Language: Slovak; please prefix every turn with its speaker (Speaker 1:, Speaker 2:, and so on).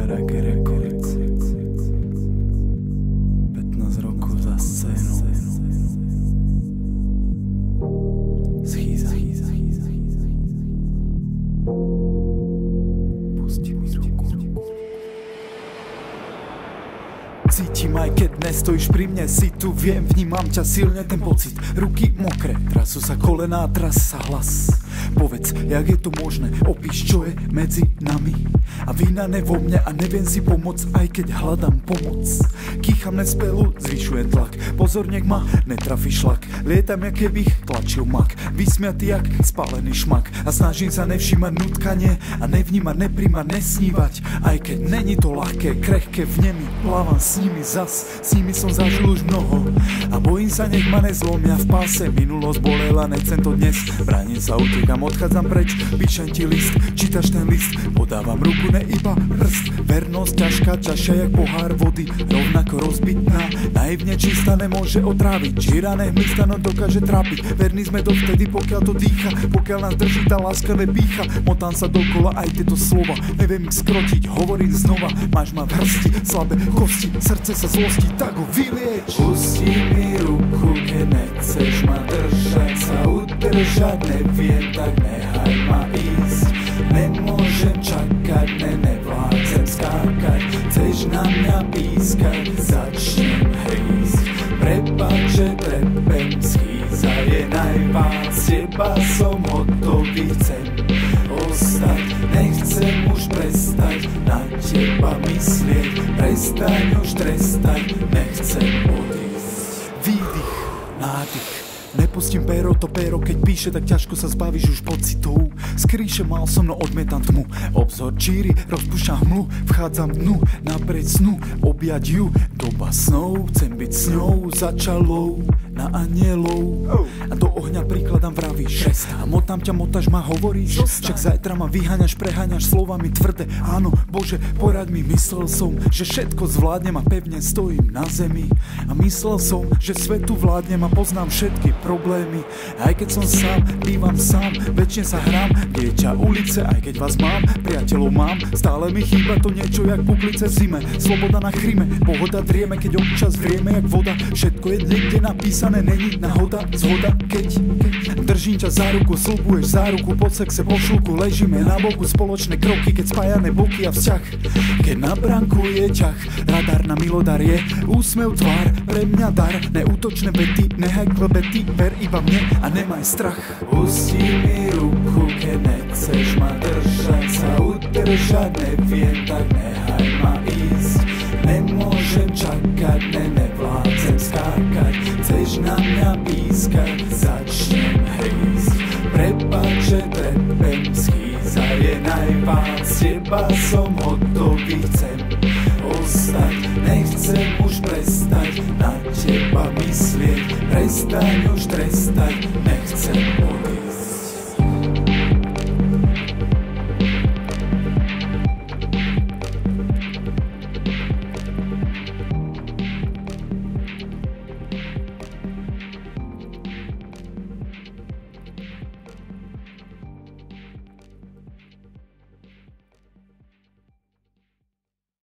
Speaker 1: Reggae Records. 15 rokov za scénu. Schýza. Pusti mi ruku. Cítim, aj keď nestojíš pri mne, si tu, viem, vnímam ťa silne, ten pocit. Ruky mokré, trasú sa kolená, tras sa hlas. Povedz, jak je to možné, opíš, čo je medzi nami. A vína ne vo mne a neviem si pomôcť, aj keď hľadám pomoc. Kýcham nespelu, zvyšujem tlak, pozor, nech ma netrafi šlak. Lietam, jak keby tlačil mak, vysmiatý jak spálený šmak. A snažím sa nevšímať nutkanie a nevnímať, nepríjmať, nesnívať. Aj keď není to ľahké, krehké, v nemi plávam s nimi zas. S nimi som zažil už mnoho a bojím sa, nech ma nezlomia v páse. Minulosť bolela, nechcem to dnes, bránim sa, utekam, odchádzam preč. Píšem ti list, čítaš ten list, podávam ruku, ne iba prst. Vernosť ťažká, ťažšia jak pohár vody, rovnako rozbitná, naivne čistá, nemôže otráviť. Žirané hmysta, no dokáže trápiť. Verní sme dovtedy, pokiaľ to dýcha, pokiaľ nás drží tá láska nepícha. Motám sa dokola aj tieto slova, neviem ich skrotiť, hovorím znova. Máš ma v hrsti, slabé kosti, srdce sa zlostí, tak ho vylieč. Pusti mi ruku, keď nechceš ma držať, sa udržať neviem, tak nehaj ma ísť. Nemôžem čakať, nevládzem skákať, chceš na mňa pískať, začnem hrísť. Prepáč, že trepem, schýza je najvác, teba som hotový, chcem ostať, nechcem už prestať na teba myslieť, prestaň už trestať, nechcem odísť.
Speaker 2: Výdych, nádych, nepustím péro, to péro, keď píše, tak ťažko sa zbavíš už pocitov. Z kríše mal som, no odmietam tmu, obzor číri, rozpúšťam hmlu, vchádzam dnu, naprieč snu, objať ju, doba snov, chcem byť s ňou, začalou, na anielov. A do ohňa prikladám, vravíš, a motám ťa, motáš ma, hovoríš, však zajtra ma vyháňaš, preháňaš slovami tvrdé. Áno, Bože, poraď mi, myslel som, že všetko zvládnem a pevne stojím na zemi. A myslel som, že svetu vládnem a poznám všetky problémy. Aj keď som sám, bývam sám, väčšine sa hrám, dieťa ulice, aj keď vás mám, priateľov mám, stále mi chýba to niečo jak puplice v zime. Sloboda na Kryme, pohoda drieme, keď občas vrieme jak voda. Všetko je niekde napísané, není náhoda, zhoda, keď držím ťa za ruku, slubuješ záruku, po sexe, po šľuku, ležíme na boku, spoločné kroky, keď spájame boky a vzťah. Keď na bránku je ťah, radar na milodar je úsmev tvár, pre mňa dar, neútočné vety, nehaj klebety, ver iba mne a nemaj strach.
Speaker 1: Pusti mi ruku, keď nechceš ma držať, sa udržať neviem, tak nehaj ma ísť. Nemôžem čakať, nevládzem skákať, chceš na mňa pískať, začnem hrísť. Prepáč, že trepem, schýza je najvác, teba som hotový, chcem ostať, nechcem už prestať na teba myslieť, prestaň už trestať, nechcem odísť.